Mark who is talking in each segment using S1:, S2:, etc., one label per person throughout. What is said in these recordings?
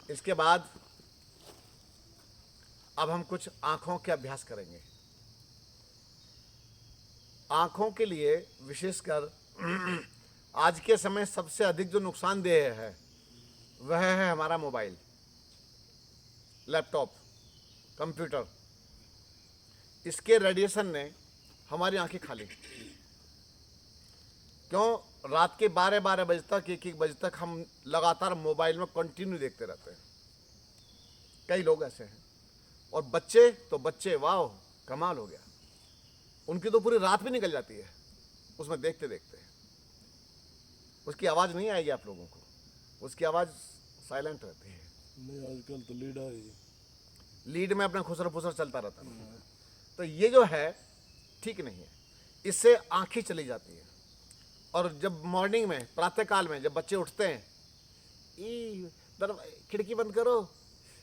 S1: इसके बाद अब हम कुछ आंखों के अभ्यास करेंगे। आंखों के लिए विशेषकर आज के समय सबसे अधिक जो नुकसानदेह है वह है हमारा मोबाइल, लैपटॉप, कंप्यूटर। इसके रेडिएशन ने हमारी आंखें खा ली। क्यों? रात के 12-12 बजे तक, 1-1 बजे तक हम लगातार मोबाइल में कंटिन्यू देखते रहते हैं। कई लोग ऐसे हैं। और बच्चे तो बच्चे, वाह कमाल हो गया, उनकी तो पूरी रात भी निकल जाती है उसमें देखते देखते। उसकी आवाज़ नहीं आएगी आप लोगों को, उसकी आवाज़ साइलेंट रहती है।
S2: नहीं आजकल तो लीड आ रही है,
S1: लीड में अपना खुसर फुसर चलता रहता है। तो ये जो है ठीक नहीं है, इससे आंखें चली जाती है। और जब मॉर्निंग में, प्रातःकाल में जब बच्चे उठते हैं, खिड़की बंद करो,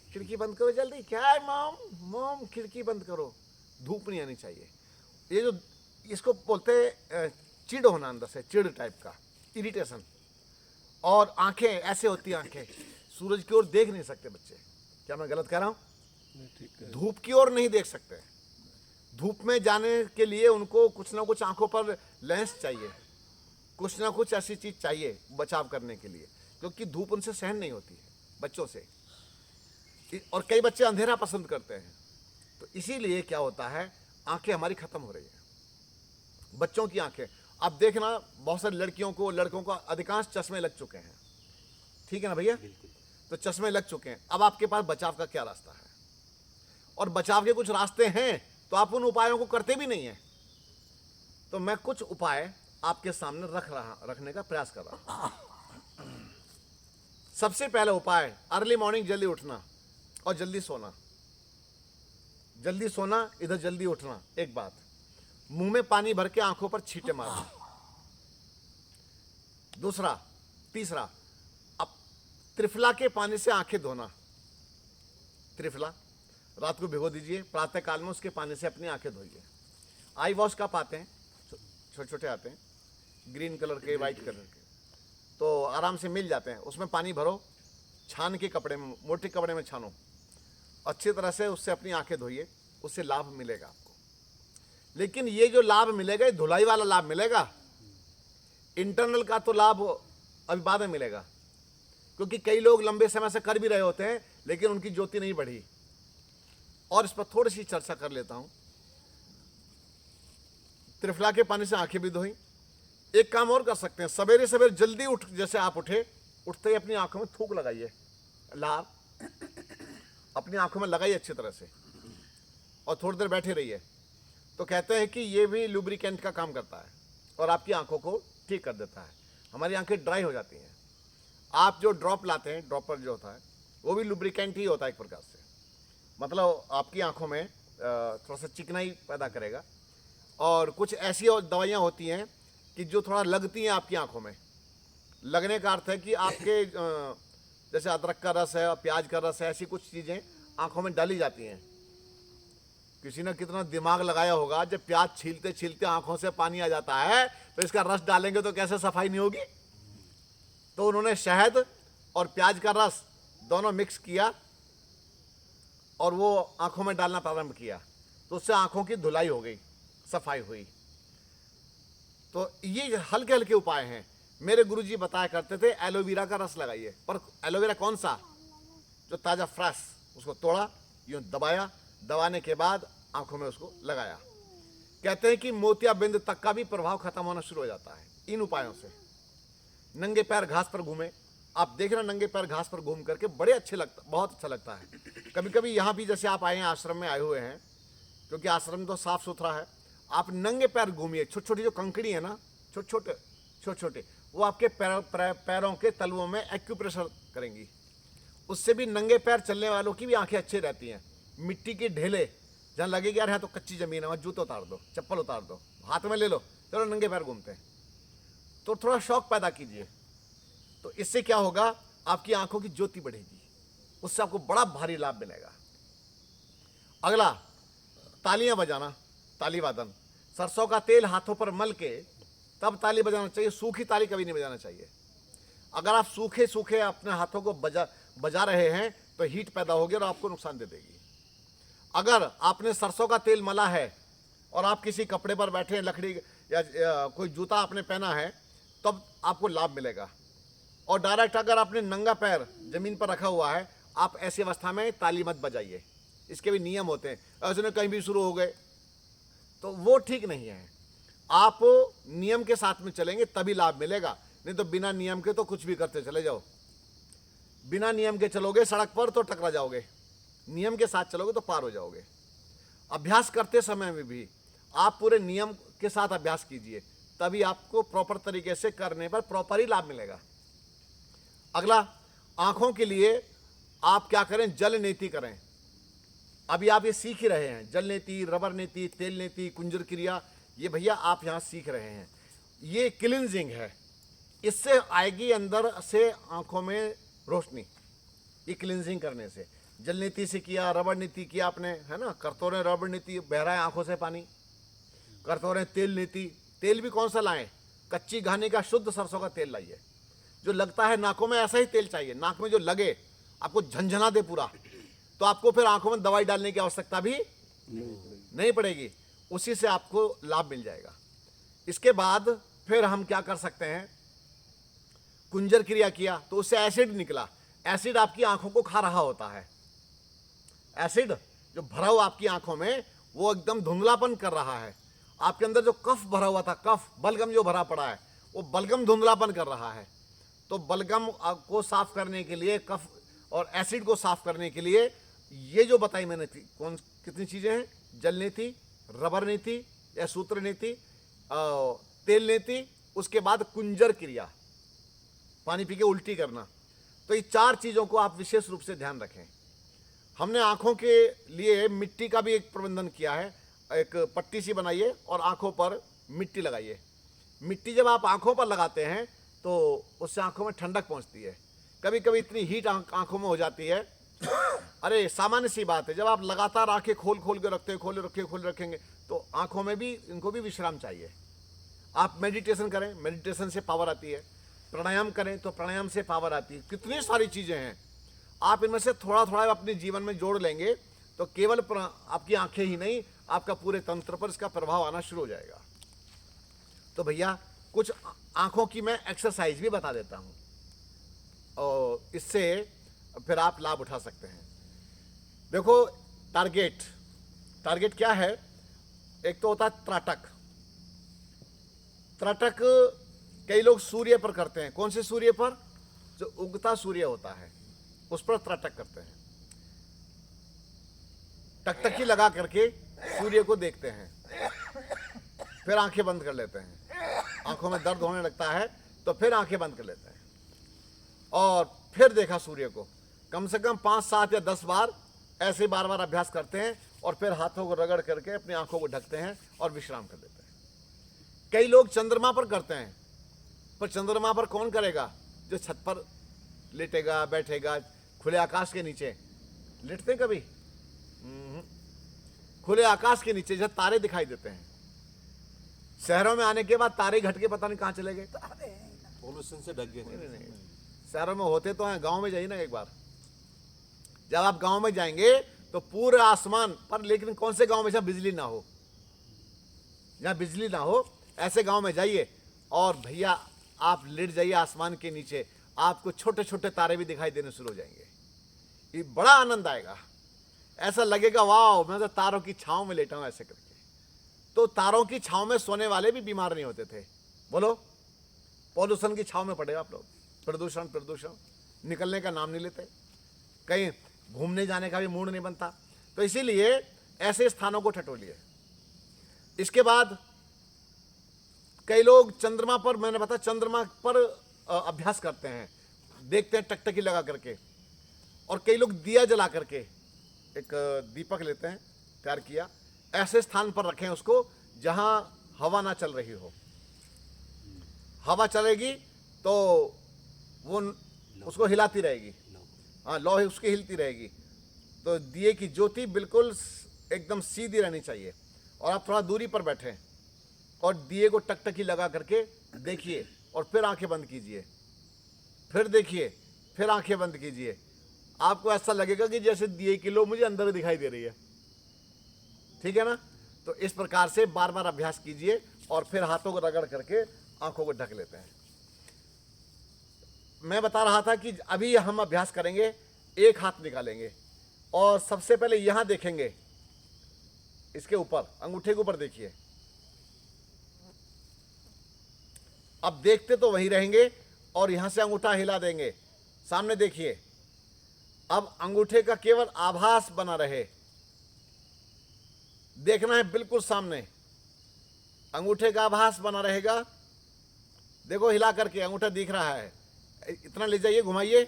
S1: खिड़की बंद करो जल्दी, क्या है मॉम, मॉम खिड़की बंद करो, धूप नहीं आनी चाहिए। ये जो इसको बोलते हैं चिड़ होना, अंदर से चिड़ टाइप का, इरिटेशन। और आंखें ऐसे होती हैं, आंखें सूरज की ओर देख नहीं सकते बच्चे। क्या मैं गलत कह रहा हूँ?
S2: नहीं ठीक है।
S1: धूप की ओर नहीं देख सकते। धूप में जाने के लिए उनको कुछ ना कुछ आंखों पर लेंस चाहिए, कुछ ना कुछ ऐसी चीज चाहिए बचाव करने के लिए, क्योंकि धूप उनसे सहन नहीं होती है बच्चों से। और कई बच्चे अंधेरा पसंद करते हैं। तो इसीलिए क्या होता है, आंखें हमारी खत्म हो रही है, बच्चों की आंखें। अब देखना, बहुत सारी लड़कियों को, लड़कों को अधिकांश चश्मे लग चुके हैं। ठीक है ना भैया? तो चश्मे लग चुके हैं। अब आपके पास बचाव का क्या रास्ता है? और बचाव के कुछ रास्ते हैं तो आप उन उपायों को करते भी नहीं हैं। तो मैं कुछ उपाय आपके सामने रखने का प्रयास कर रहा हूं। सबसे पहला उपाय, अर्ली मॉर्निंग जल्दी उठना और जल्दी सोना। जल्दी सोना, इधर जल्दी उठना। एक बात, मुंह में पानी भर के आंखों पर छींटे मारना। दूसरा, तीसरा, अब त्रिफला के पानी से आंखें धोना। त्रिफला रात को भिगो दीजिए, प्रातः काल में उसके पानी से अपनी आंखें धोइए। आई वॉश कप आते हैं, छोटे छोटे आते हैं, ग्रीन कलर के, वाइट कलर के, तो आराम से मिल जाते हैं। उसमें पानी भरो, छान के कपड़े में, मोटे कपड़े में छानो, अच्छी तरह से उससे अपनी आंखें धोइए। उससे लाभ मिलेगा आपको। लेकिन ये जो लाभ मिलेगा, ये धुलाई वाला लाभ मिलेगा। इंटरनल का तो लाभ अभी बाद में मिलेगा, क्योंकि कई लोग लंबे समय से कर भी रहे होते हैं लेकिन उनकी ज्योति नहीं बढ़ी। और इस पर थोड़ी सी चर्चा कर लेता हूं। त्रिफला के पानी से आंखें भी धोई। एक काम और कर सकते हैं, सवेरे सवेरे जल्दी उठ, जैसे आप उठते ही अपनी आंखों में थूक लगाइए, लाभ अपनी आंखों में लगाइए अच्छी तरह से, और थोड़ी देर बैठे रहिए। तो कहते हैं कि ये भी लुब्रिकेंट का काम करता है और आपकी आंखों को ठीक कर देता है। हमारी आंखें ड्राई हो जाती हैं। आप जो ड्रॉप लाते हैं, ड्रॉपर जो होता है, वो भी लुब्रिकेंट ही होता है एक प्रकार से। मतलब आपकी आंखों में थोड़ा सा चिकनाई पैदा करेगा। और कुछ ऐसी और दवाइयाँ होती हैं कि जो थोड़ा लगती हैं आपकी आंखों में। लगने का अर्थ है कि आपके जैसे अदरक का रस है और प्याज का रस है, ऐसी कुछ चीज़ें आंखों में डाली जाती हैं। किसी ने कितना दिमाग लगाया होगा, जब प्याज छीलते छीलते आंखों से पानी आ जाता है तो इसका रस डालेंगे तो कैसे सफाई नहीं होगी। तो उन्होंने शहद और प्याज का रस दोनों मिक्स किया और वो आंखों में डालना प्रारंभ किया, तो उससे आंखों की धुलाई हो गई, सफाई हुई। तो ये हल्के हल्के उपाय हैं। मेरे गुरुजी बताया करते थे एलोवेरा का रस लगाइए, पर एलोवेरा कौन सा, जो ताज़ा फ्रेश, उसको तोड़ा, यूँ दबाया, दबाने के बाद आंखों में उसको लगाया। कहते हैं कि मोतियाबिंद तक का भी प्रभाव खत्म होना शुरू हो जाता है इन उपायों से। नंगे पैर घास पर घूमे, आप देखना, नंगे पैर घास पर घूम करके बड़े अच्छे लगता, बहुत अच्छा लगता है। कभी कभी यहाँ भी जैसे आप आए हैं, आश्रम में आए हुए हैं, क्योंकि आश्रम तो साफ सुथरा है, आप नंगे पैर घूमिए। छोटी छोटी जो कंकड़ी है ना, छोटे छोटे, वो आपके पैरों के तलवों में एक्यूप्रेशर करेंगी। उससे भी नंगे पैर चलने वालों की भी आंखें अच्छी रहती हैं। मिट्टी के ढेले जहाँ लगेगी यार है तो कच्ची जमीन है, वहाँ जूते उतार दो, चप्पल उतार दो, हाथ में ले लो, चलो नंगे पैर घूमते हैं। तो थोड़ा शौक पैदा कीजिए। तो इससे क्या होगा, आपकी आंखों की ज्योति बढ़ेगी, उससे आपको बड़ा भारी लाभ मिलेगा। अगला, तालियां बजाना, ताली वादन। सरसों का तेल हाथों पर मल के तब ताली बजाना चाहिए, सूखी ताली कभी नहीं बजाना चाहिए। अगर आप सूखे सूखे अपने हाथों को बजा रहे हैं तो हीट पैदा होगी और आपको नुकसान दे देगी। अगर आपने सरसों का तेल मला है और आप किसी कपड़े पर बैठे हैं, लकड़ी या कोई जूता आपने पहना है, तब आपको लाभ मिलेगा। और डायरेक्ट अगर आपने नंगा पैर जमीन पर रखा हुआ है, आप ऐसी अवस्था में ताली मत बजाइए। इसके भी नियम होते हैं, ऐसे कहीं भी शुरू हो गए तो वो ठीक नहीं है। आप नियम के साथ में चलेंगे तभी लाभ मिलेगा, नहीं तो बिना नियम के तो कुछ भी करते चले जाओ। बिना नियम के चलोगे सड़क पर तो टकरा जाओगे, नियम के साथ चलोगे तो पार हो जाओगे। अभ्यास करते समय में भी आप पूरे नियम के साथ अभ्यास कीजिए, तभी आपको प्रॉपर तरीके से करने पर प्रॉपर ही लाभ मिलेगा। अगला, आंखों के लिए आप क्या करें, जल नीति करें। अभी आप ये सीख ही रहे हैं, जल नीति, रबर नीति, तेल नीति, कुंजर क्रिया, ये भैया आप यहाँ सीख रहे हैं। ये क्लींजिंग है, इससे आएगी अंदर से आंखों में रोशनी। ये क्लींजिंग करने से, जल नीति से किया, रबर नीति किया आपने, है ना, करतो रहे रबर नीति, बह रहा है आंखों से पानी, करतो रहे तेल नीति। तेल भी कौन सा लाएं, कच्ची घानी का शुद्ध सरसों का तेल लाइए। जो लगता है नाकों में, ऐसा ही तेल चाहिए, नाक में जो लगे आपको झंझना दे पूरा, तो आपको फिर आंखों में दवाई डालने की आवश्यकता भी नहीं पड़ेगी, उसी से आपको लाभ मिल जाएगा। इसके बाद फिर हम क्या कर सकते हैं, कुंजर क्रिया किया तो उससे एसिड निकला। एसिड आपकी आंखों को खा रहा होता है, एसिड जो भरा हुआ आपकी आंखों में वो एकदम धुंधलापन कर रहा है। आपके अंदर जो कफ भरा हुआ था, कफ बलगम जो भरा पड़ा है, वो बलगम धुंधलापन कर रहा है। तो बलगम को साफ करने के लिए, कफ और एसिड को साफ करने के लिए ये जो बताई मैंने थी, कितनी चीजें हैं, जल नीति, रबर नीति या सूत्र नीति, तेल नीति, उसके बाद कुंजर क्रिया, पानी पी के उल्टी करना। तो ये 4 चीजों को आप विशेष रूप से ध्यान रखें। हमने आंखों के लिए मिट्टी का भी एक प्रबंधन किया है। एक पट्टी सी बनाइए और आंखों पर मिट्टी लगाइए। मिट्टी जब आप आंखों पर लगाते हैं तो उससे आंखों में ठंडक पहुंचती है। कभी कभी इतनी हीट आंखों में हो जाती है, अरे सामान्य सी बात है, जब आप लगातार आंखें खोल के रखते हैं, खोल रखेंगे तो आंखों में भी, इनको भी विश्राम चाहिए। आप मेडिटेशन करें, मेडिटेशन से पावर आती है। प्राणायाम करें तो प्राणायाम से पावर आती है। कितनी सारी चीजें हैं, आप इनमें से थोड़ा थोड़ा अपने जीवन में जोड़ लेंगे तो केवल आपकी आंखें ही नहीं, आपका पूरे तंत्र पर इसका प्रभाव आना शुरू हो जाएगा। तो भैया कुछ आंखों की मैं एक्सरसाइज भी बता देता हूं और इससे फिर आप लाभ उठा सकते हैं। देखो, टारगेट क्या है, एक तो होता है त्राटक। त्राटक कई लोग सूर्य पर करते हैं। कौन से सूर्य पर, जो उगता सूर्य होता है उस पर त्राटक करते हैं। टकटकी लगा करके सूर्य को देखते हैं, फिर आंखें बंद कर लेते हैं। आंखों में दर्द होने लगता है तो फिर आंखें बंद कर लेते हैं और फिर देखा सूर्य को। कम से कम 5, 7 या 10 बार ऐसे बार बार अभ्यास करते हैं और फिर हाथों को रगड़ करके अपनी आंखों को ढकते हैं और विश्राम कर लेते हैं। कई लोग चंद्रमा पर करते हैं, पर चंद्रमा पर कौन करेगा, जो छत पर लेटेगा, बैठेगा, खुले आकाश के नीचे लेटते हैं कभी, खुले आकाश के नीचे जब तारे दिखाई देते हैं। शहरों में आने के बाद तारे घट के पता नहीं कहां चले गए,
S2: पोल्यूशन से ढक गए।
S1: नहीं, शहरों में होते तो हैं। गांव में जाइए ना एक बार, जब आप गांव में जाएंगे तो पूरे आसमान पर, लेकिन कौन से गांव में जहां बिजली ना हो, जहां बिजली ना हो ऐसे गांव में जाइए और भैया आप लेट जाइए आसमान के नीचे, आपको छोटे छोटे तारे भी दिखाई देने शुरू हो जाएंगे। ये बड़ा आनंद आएगा, ऐसा लगेगा वाह मैं तो तारों की छांव में लेटा हूं ऐसे करके। तो तारों की छांव में सोने वाले भी बीमार नहीं होते थे। बोलो, पॉल्यूशन की छांव में पड़े आप लोग, प्रदूषण निकलने का नाम नहीं लेते, कहीं घूमने जाने का भी मूड नहीं बनता। तो इसीलिए ऐसे स्थानों को टटोलिए। इसके बाद कई लोग चंद्रमा पर, मैंने बताया चंद्रमा पर अभ्यास करते हैं, देखते हैं टकटकी लगा करके। और कई लोग दिया जला करके, एक दीपक लेते हैं, तैयार किया, ऐसे स्थान पर रखें उसको जहां हवा ना चल रही हो। हवा चलेगी तो वो उसको हिलाती रहेगी, हाँ लौ उसकी हिलती रहेगी। तो दिए की ज्योति बिल्कुल एकदम सीधी रहनी चाहिए और आप थोड़ा दूरी पर बैठें और दिए को टकटकी लगा करके देखिए और फिर आंखें बंद कीजिए, फिर देखिए, फिर आंखें बंद कीजिए आपको ऐसा लगेगा कि जैसे दिए की लो मुझे अंदर दिखाई दे रही है। ठीक है ना? तो इस प्रकार से बार बार अभ्यास कीजिए और फिर हाथों को रगड़ करके आंखों को ढक लेते हैं। मैं बता रहा था कि अभी हम अभ्यास करेंगे, एक हाथ निकालेंगे और सबसे पहले यहां देखेंगे, इसके ऊपर अंगूठे के ऊपर देखिए। अब देखते तो वहीं रहेंगे और यहां से अंगूठा हिला देंगे, सामने देखिए। अब अंगूठे का केवल आभास बना रहे, देखना है बिल्कुल सामने, अंगूठे का आभास बना रहेगा। देखो हिला करके अंगूठा दिख रहा है, इतना ले जाइए, घुमाइए,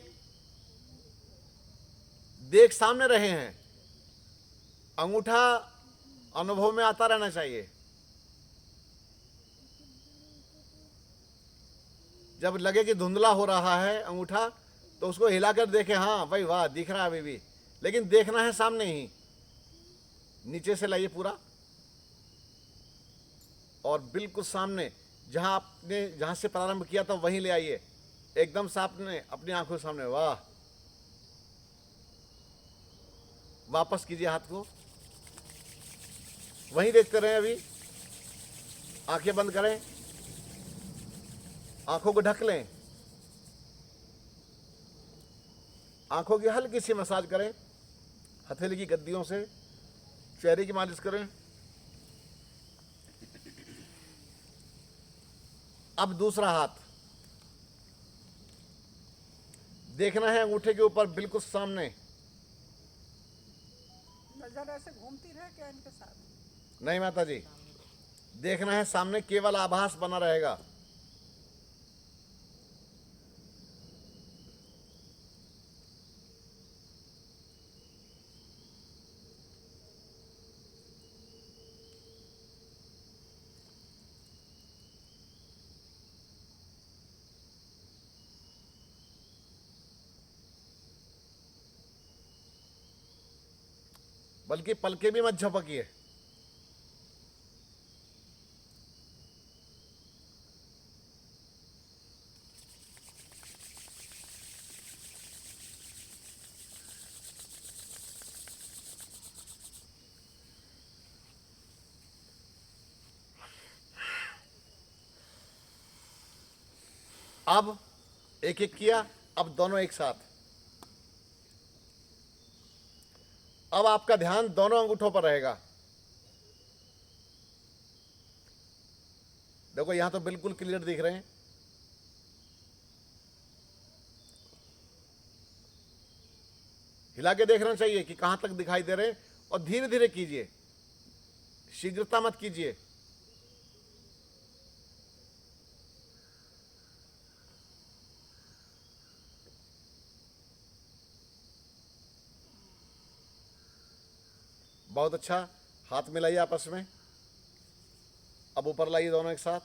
S1: देख सामने रहे हैं, अंगूठा अनुभव में आता रहना चाहिए। जब लगे कि धुंधला हो रहा है अंगूठा तो उसको हिलाकर देखें, हाँ भाई वाह दिख रहा है अभी भी, लेकिन देखना है सामने ही। नीचे से लाइए पूरा और बिल्कुल सामने, जहां आपने जहां से प्रारंभ किया था वहीं ले आइए, एकदम सामने अपनी आंखों के सामने। वाह, वापस कीजिए हाथ को, वहीं देखते रहे। अभी आंखें बंद करें, आंखों को ढक लें, आंखों की हल्की सी मसाज करें हथेली की गद्दियों से, चेहरे की मालिश करें। अब दूसरा हाथ देखना है अंगूठे के ऊपर बिल्कुल सामने।
S3: नजर ऐसे घूमती रहे क्या इनके साथ?
S1: नहीं माता जी, देखना है सामने, केवल आभास बना रहेगा। बल्कि पलके भी मत झपकिए। अब एक एक किया, अब दोनों एक साथ। अब आपका ध्यान दोनों अंगूठों पर रहेगा। देखो यहां तो बिल्कुल क्लियर दिख रहे हैं, हिला के देखना चाहिए कि कहां तक दिखाई दे रहे हैं, और धीरे धीरे कीजिए, शीघ्रता मत कीजिए। बहुत अच्छा, हाथ मिलाइए आपस में। अब ऊपर लाइए दोनों एक साथ।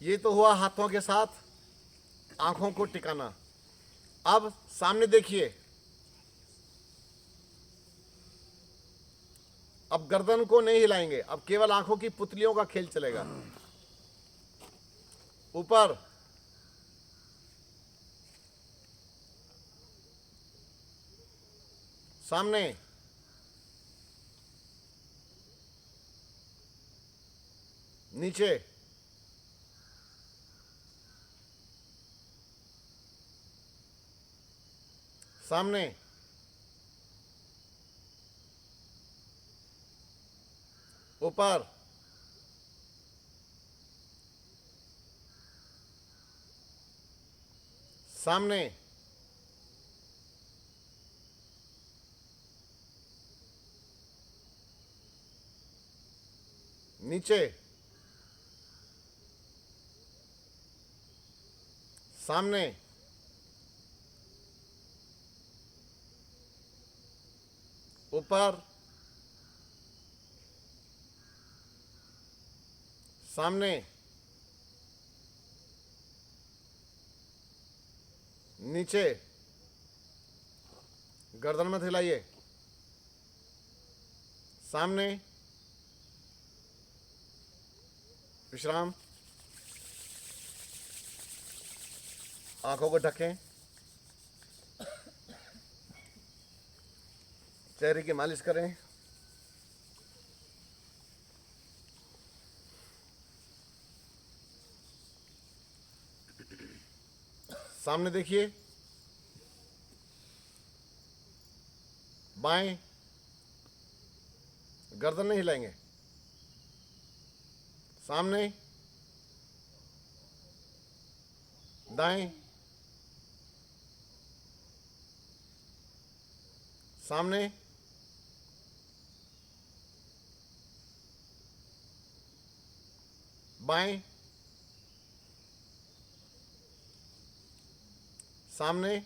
S1: ये तो हुआ हाथों के साथ आंखों को टिकाना। अब सामने देखिए, अब गर्दन को नहीं हिलाएंगे, अब केवल आंखों की पुतलियों का खेल चलेगा। ऊपर, सामने, नीचे, सामने, ऊपर, सामने, नीचे, सामने, ऊपर, सामने, नीचे, गर्दन मत हिलाइए, सामने, विश्राम। आंखों को ढकें, चेहरे की मालिश करें। सामने देखिए, बाएं, गर्दन नहीं हिलाएंगे, सामने, दाएं, सामने, बाएं, सामने,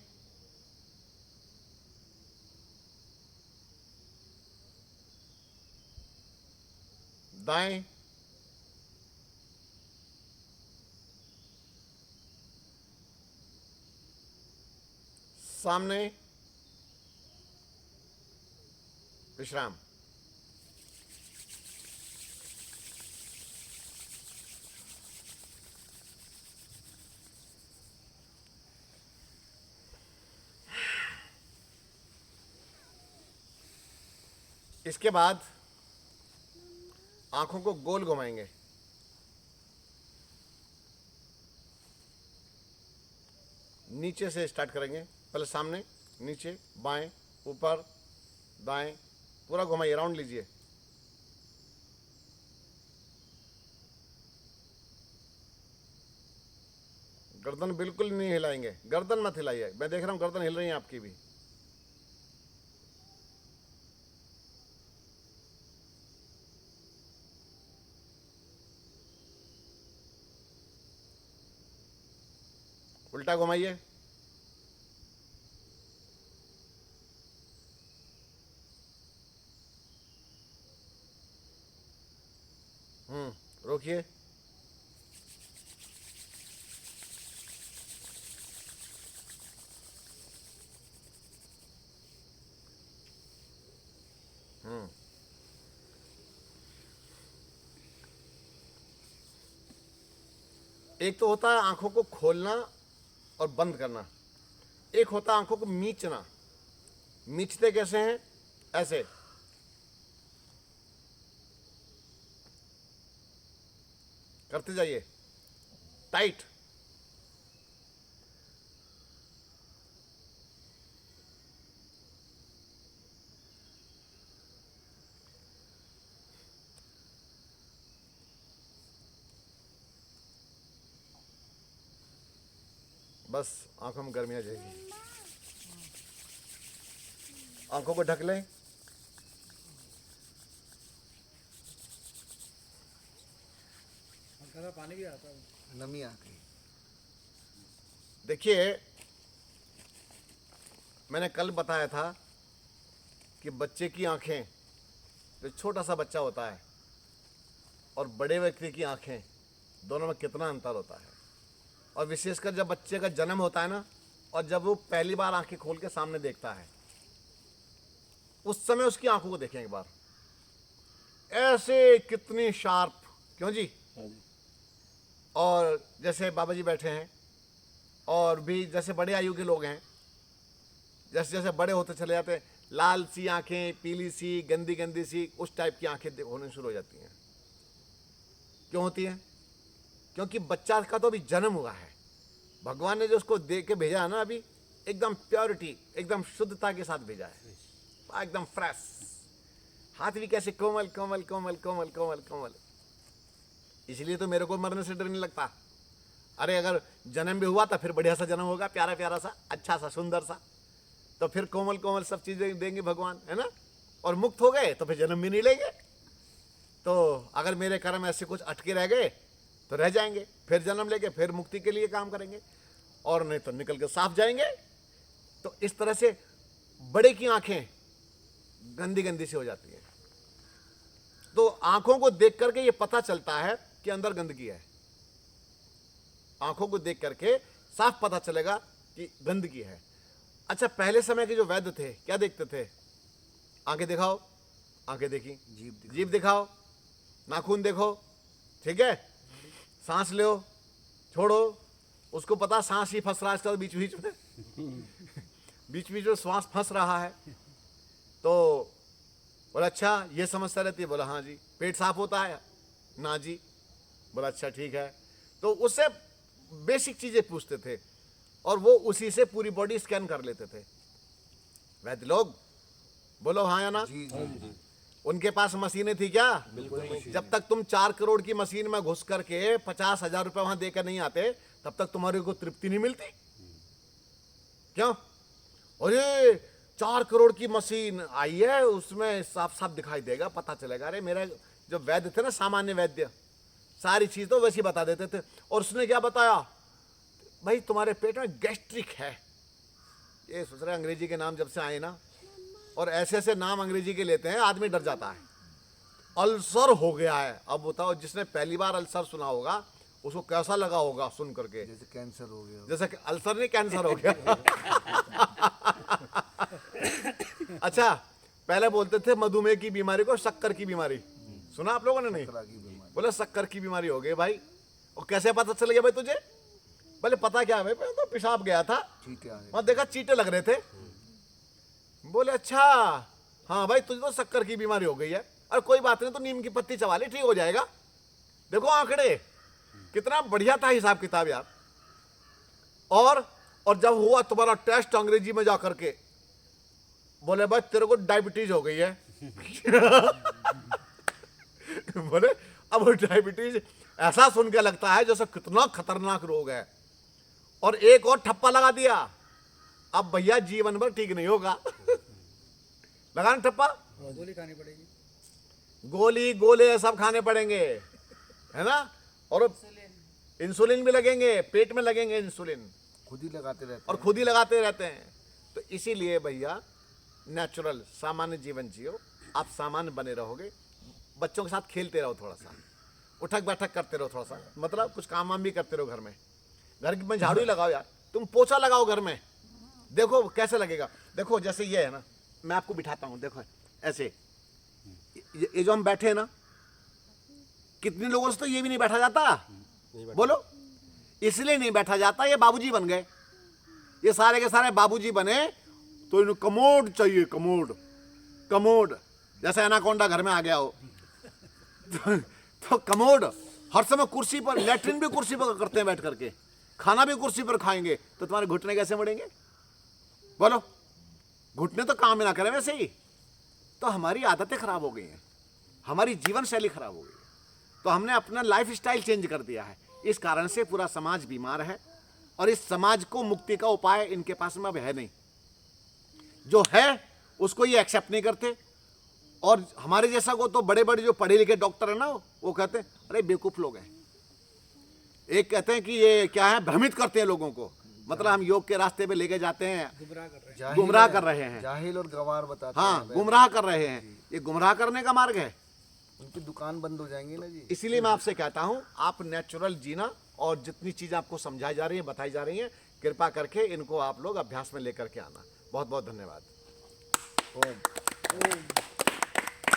S1: दाएं, सामने, विश्राम। इसके बाद आंखों को गोल घुमाएंगे, नीचे से स्टार्ट करेंगे। पहले सामने, नीचे, बाएं, ऊपर, दाएं, पूरा घुमाइए, राउंड लीजिए। गर्दन बिल्कुल नहीं हिलाएंगे, गर्दन मत हिलाइए, मैं देख रहा हूं गर्दन हिल रही है आपकी भी। उल्टा घुमाइए, रोकिए, एक तो होता है आंखों को खोलना और बंद करना, एक होता है आंखों को मीचना। मीचते कैसे हैं? ऐसे, करते जाइए, टाइट। बस आंखों में गर्मी आ जाएगी। आंखों को ढक लें,
S4: पानी भी आता है,
S2: नमी आती है।
S1: देखिए मैंने कल बताया था कि बच्चे की आंखें, जो छोटा सा बच्चा होता है और बड़े व्यक्ति की आंखें, दोनों में कितना अंतर होता है। और विशेषकर जब बच्चे का जन्म होता है ना, और जब वो पहली बार आंखें खोल के सामने देखता है, उस समय उसकी आंखों को देखें एक बार, ऐसे कितनी शार्प, क्यों जी? और जैसे बाबा जी बैठे हैं, और भी जैसे बड़े आयु के लोग हैं, जैसे जैसे बड़े होते चले जाते हैं, लाल सी आंखें, पीली सी, गंदी गंदी सी, उस टाइप की आंखें होने शुरू हो जाती हैं। क्यों होती हैं? क्योंकि बच्चा का तो अभी जन्म हुआ है, भगवान ने जो उसको दे के भेजा है ना, अभी एकदम प्योरिटी, एकदम शुद्धता के साथ भेजा है, एकदम फ्रेश। हाथ भी कैसे कोमल कोमल कोमल कोमल कोमल कोमल। इसलिए तो मेरे को मरने से डर नहीं लगता। अरे अगर जन्म भी हुआ तो फिर बढ़िया सा जन्म होगा, प्यारा प्यारा सा, अच्छा सा, सुंदर सा, तो फिर कोमल कोमल सब चीजें देंगे भगवान, है ना। और मुक्त हो गए तो फिर जन्म भी नहीं लेंगे। तो अगर मेरे कर्म ऐसे कुछ अटके रह गए तो रह जाएंगे, फिर जन्म लेके फिर मुक्ति के लिए काम करेंगे, और नहीं तो निकल के साफ जाएंगे। तो इस तरह से बड़े की आंखें गंदी गंदी सी हो जाती है। तो आंखों को देख करके ये पता चलता है कि अंदर गंदगी है। आंखों को देख करके साफ पता चलेगा कि गंदगी है। अच्छा, पहले समय के जो वैद्य थे क्या देखते थे? आंखें दिखाओ, आंखें देखी, जीभ दिखाओ, नाखून देखो, ठीक है, सांस लो, छोड़ो, उसको पता सांस ही फंस रहा है इसका बीच बीच में बीच बीच में श्वास फंस रहा है। तो बोला अच्छा, ये समस्या रहती है? बोला हाँ जी। पेट साफ होता है? ना जी। बोला अच्छा ठीक है। तो उससे बेसिक चीजें पूछते थे और वो उसी से पूरी बॉडी स्कैन कर लेते थे वैद्य लोग। बोलो हाँ या ना? उनके पास मशीनें थी क्या? जब तक तुम 4 करोड़ की मशीन में घुस करके 50,000 रुपए वहां देकर नहीं आते, तब तक तुम्हारे को तृप्ति नहीं मिलती। क्यों? अरे 4 करोड़ की मशीन आई है, उसमें साफ साफ दिखाई देगा, पता चलेगा। अरे मेरे जो वैद्य थे ना, सामान्य वैद्य, सारी चीज तो वैसे ही बता देते थे। और उसने क्या बताया? भाई तुम्हारे पेट में गैस्ट्रिक है। ये सोच रहे अंग्रेजी के नाम जब से आए ना, और ऐसे ऐसे नाम अंग्रेजी के लेते हैं, आदमी डर जाता है। अल्सर हो गया है। अब बताओ, जिसने पहली बार अल्सर सुना होगा उसको कैसा लगा होगा सुन करके?
S2: जैसे कैंसर हो गया।
S1: जैसे कि अल्सर नहीं, कैंसर हो गया अच्छा, पहले बोलते थे मधुमेह की बीमारी को शक्कर की बीमारी। सुना आप लोगों ने? नहीं। बोले शक्कर की बीमारी हो गई भाई। और कैसे पता चल गया भाई तुझे? बोले पता क्या है भाई, तो पेशाब गया था, वहां देखा चीटे लग रहे थे। बोले अच्छा, हाँ भाई तुझे तो शक्कर की बीमारी हो गई है। अरे कोई बात नहीं, तो नीम की पत्ती चबा ले, ठीक हो जाएगा। देखो आंकड़े, कितना बढ़िया था हिसाब किताब यार। और जब हुआ तुम्हारा टेस्ट अंग्रेजी में जाकर के, बोले भाई तेरे को डायबिटीज हो गई है बोले अब डायबिटीज ऐसा सुन के लगता है जैसे कितना खतरनाक रोग है। और एक और ठप्पा लगा दिया, अब भैया जीवन भर ठीक नहीं होगा लगाना ठप्पा,
S4: गोली खानी पड़ेगी,
S1: गोली गोले सब खाने पड़ेंगे, है ना। और इंसुलिन भी लगेंगे, पेट में लगेंगे इंसुलिन,
S2: खुद ही लगाते रहते
S1: और खुद ही लगाते रहते हैं। तो इसीलिए भैया नेचुरल सामान्य जीवन जियो, आप सामान्य बने रहोगे। बच्चों के साथ खेलते रहो, थोड़ा सा उठक बैठक करते रहो, थोड़ा सा मतलब कुछ काम वाम भी करते रहो। घर में झाड़ू ही लगाओ यार, तुम पोछा लगाओ घर में, देखो कैसे लगेगा। देखो जैसे ये है ना, मैं आपको बिठाता हूँ, देखो ऐसे, ये जो हम बैठे हैं ना, कितने लोगों से तो ये भी नहीं बैठा जाता। बोलो, इसलिए नहीं बैठा जाता, ये बाबूजी बन गए, ये सारे के सारे बाबूजी बने। तो इन्हें कमोड चाहिए, कमोड जैसे एनाकोंडा घर में आ गया हो तो कमोड हर समय कुर्सी पर, लेटरिन भी कुर्सी पर करते हैं बैठ करके, खाना भी कुर्सी पर खाएंगे, तो तुम्हारे घुटने कैसे बढ़ेंगे? बोलो, घुटने तो काम ही ना करें वैसे ही। तो हमारी आदतें खराब हो गई हैं, हमारी जीवन शैली खराब हो गई है, तो हमने अपना लाइफ स्टाइल चेंज कर दिया है। इस कारण से पूरा समाज बीमार है, और इस समाज को मुक्ति का उपाय इनके पास में अब है नहीं। जो है उसको ये एक्सेप्ट नहीं करते। और हमारे जैसा को तो बड़े बड़े जो पढ़े लिखे डॉक्टर है ना, वो कहते हैं अरे बेवकूफ लोग हैं। एक कहते हैं कि ये क्या है, भ्रमित करते हैं लोगों को, मतलब हम योग के रास्ते पे लेके जाते हैं, गुमराह कर रहे हैं,
S2: जाहिल और गवार बताते
S1: हाँ
S2: हैं।
S1: गुमराह कर रहे हैं। ये गुमराह करने का मार्ग है,
S2: उनकी दुकान बंद हो जाएंगी ना जी।
S1: इसीलिए मैं आपसे कहता हूं, आप नेचुरल जीना, और जितनी चीज़ आपको समझाई जा रही है, बताई जा रही है, कृपा करके इनको आप लोग अभ्यास में लेकर के आना। बहुत बहुत धन्यवाद।
S2: ओम।